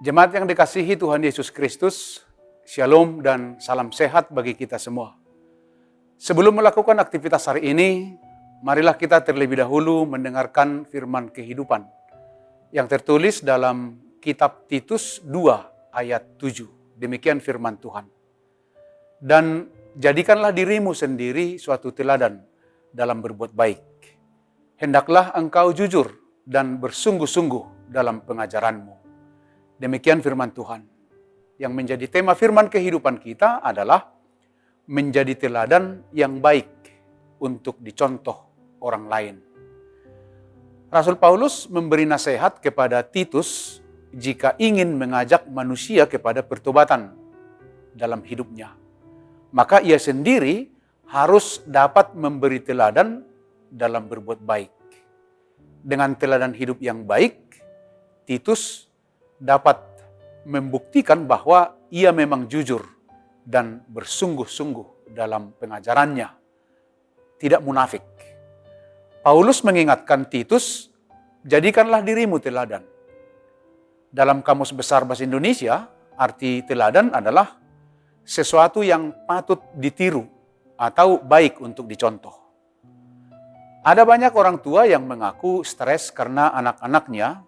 Jemaat yang dikasihi Tuhan Yesus Kristus, Shalom dan salam sehat bagi kita semua. Sebelum melakukan aktivitas hari ini, marilah kita terlebih dahulu mendengarkan firman kehidupan yang tertulis dalam kitab Titus 2 ayat 7. Demikian firman Tuhan. Dan jadikanlah dirimu sendiri suatu teladan dalam berbuat baik. Hendaklah engkau jujur dan bersungguh-sungguh dalam pengajaranmu. Demikian firman Tuhan. Yang menjadi tema firman kehidupan kita adalah menjadi teladan yang baik untuk dicontoh orang lain. Rasul Paulus memberi nasihat kepada Titus jika ingin mengajak manusia kepada pertobatan dalam hidupnya. Maka ia sendiri harus dapat memberi teladan dalam berbuat baik. Dengan teladan hidup yang baik, Titus dapat membuktikan bahwa ia memang jujur dan bersungguh-sungguh dalam pengajarannya, tidak munafik. Paulus mengingatkan Titus, jadikanlah dirimu teladan. Dalam Kamus Besar Bahasa Indonesia, arti teladan adalah sesuatu yang patut ditiru atau baik untuk dicontoh. Ada banyak orang tua yang mengaku stres karena anak-anaknya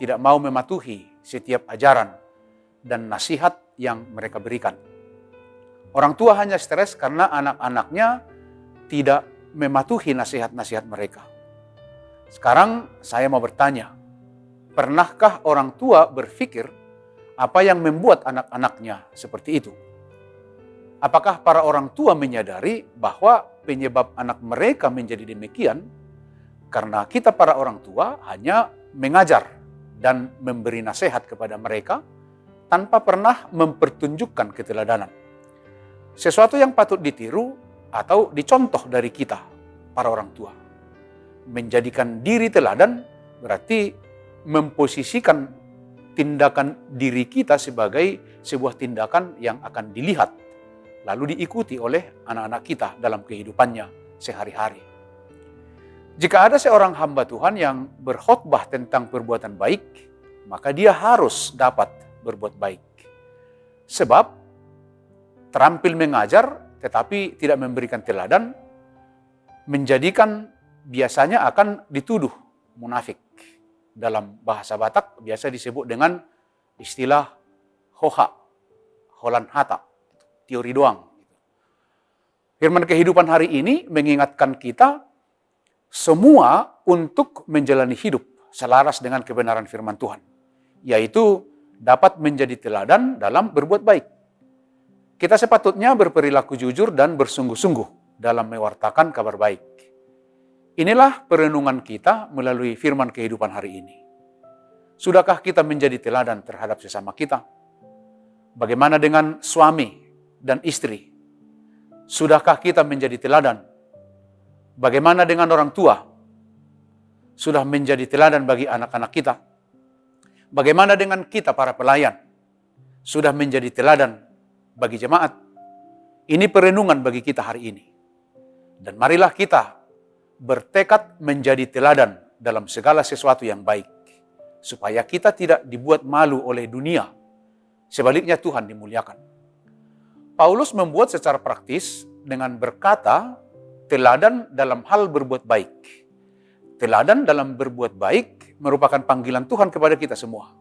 tidak mau mematuhi setiap ajaran dan nasihat yang mereka berikan. Orang tua hanya stres karena anak-anaknya tidak mematuhi nasihat-nasihat mereka. Sekarang saya mau bertanya, pernahkah orang tua berpikir apa yang membuat anak-anaknya seperti itu? Apakah para orang tua menyadari bahwa penyebab anak mereka menjadi demikian karena kita para orang tua hanya mengajar dan memberi nasihat kepada mereka tanpa pernah mempertunjukkan keteladanan. Sesuatu yang patut ditiru atau dicontoh dari kita, para orang tua. Menjadikan diri teladan berarti memposisikan tindakan diri kita sebagai sebuah tindakan yang akan dilihat, lalu diikuti oleh anak-anak kita dalam kehidupannya sehari-hari. Jika ada seorang hamba Tuhan yang berkhotbah tentang perbuatan baik, maka dia harus dapat berbuat baik. Sebab terampil mengajar tetapi tidak memberikan teladan, menjadikan biasanya akan dituduh munafik. Dalam bahasa Batak biasa disebut dengan istilah hoha, holan hata, teori doang. Firman kehidupan hari ini mengingatkan kita semua untuk menjalani hidup selaras dengan kebenaran firman Tuhan, yaitu dapat menjadi teladan dalam berbuat baik. Kita sepatutnya berperilaku jujur dan bersungguh-sungguh dalam mewartakan kabar baik. Inilah perenungan kita melalui firman kehidupan hari ini. Sudahkah kita menjadi teladan terhadap sesama kita? Bagaimana dengan suami dan istri? Sudahkah kita menjadi teladan? Bagaimana dengan orang tua? Sudah menjadi teladan bagi anak-anak kita? Bagaimana dengan kita para pelayan? Sudah menjadi teladan bagi jemaat? Ini perenungan bagi kita hari ini. Dan marilah kita bertekad menjadi teladan dalam segala sesuatu yang baik, supaya kita tidak dibuat malu oleh dunia. Sebaliknya Tuhan dimuliakan. Paulus membuat secara praktis dengan berkata, teladan dalam hal berbuat baik. Teladan dalam berbuat baik merupakan panggilan Tuhan kepada kita semua.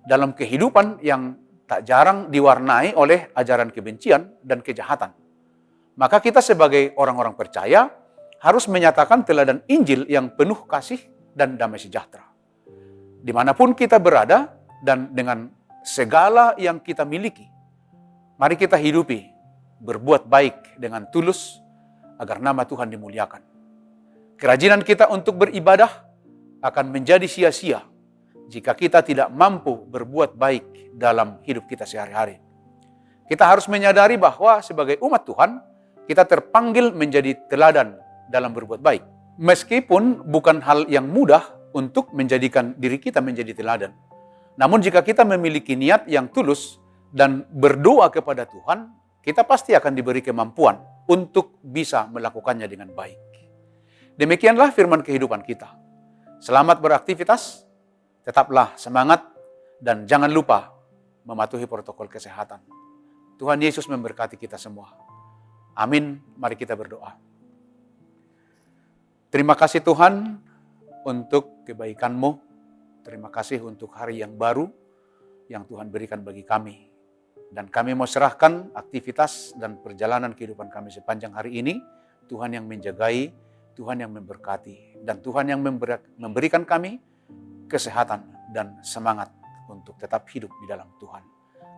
Dalam kehidupan yang tak jarang diwarnai oleh ajaran kebencian dan kejahatan, maka kita sebagai orang-orang percaya harus menyatakan teladan Injil yang penuh kasih dan damai sejahtera. Dimanapun kita berada dan dengan segala yang kita miliki, mari kita hidupi berbuat baik dengan tulus, agar nama Tuhan dimuliakan. Kerajinan kita untuk beribadah akan menjadi sia-sia jika kita tidak mampu berbuat baik dalam hidup kita sehari-hari. Kita harus menyadari bahwa sebagai umat Tuhan, kita terpanggil menjadi teladan dalam berbuat baik. Meskipun bukan hal yang mudah untuk menjadikan diri kita menjadi teladan. Namun jika kita memiliki niat yang tulus dan berdoa kepada Tuhan, kita pasti akan diberi kemampuan untuk bisa melakukannya dengan baik. Demikianlah firman kehidupan kita. Selamat beraktivitas, tetaplah semangat, Dan jangan lupa mematuhi protokol kesehatan. Tuhan Yesus memberkati kita semua. Amin. Mari kita berdoa. Terima kasih Tuhan untuk kebaikan-Mu. Terima kasih untuk hari yang baru yang Tuhan berikan bagi kami. Dan kami mau serahkan aktivitas dan perjalanan kehidupan kami sepanjang hari ini. Tuhan yang menjagai, Tuhan yang memberkati. Dan Tuhan yang memberikan kami kesehatan dan semangat untuk tetap hidup di dalam Tuhan.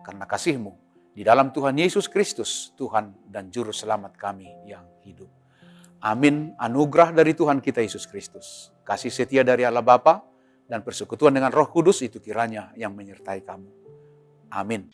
Karena kasih-Mu, di dalam Tuhan Yesus Kristus, Tuhan dan Juru Selamat kami yang hidup. Amin. Anugerah dari Tuhan kita Yesus Kristus, kasih setia dari Allah Bapa, dan persekutuan dengan Roh Kudus itu kiranya yang menyertai kamu. Amin.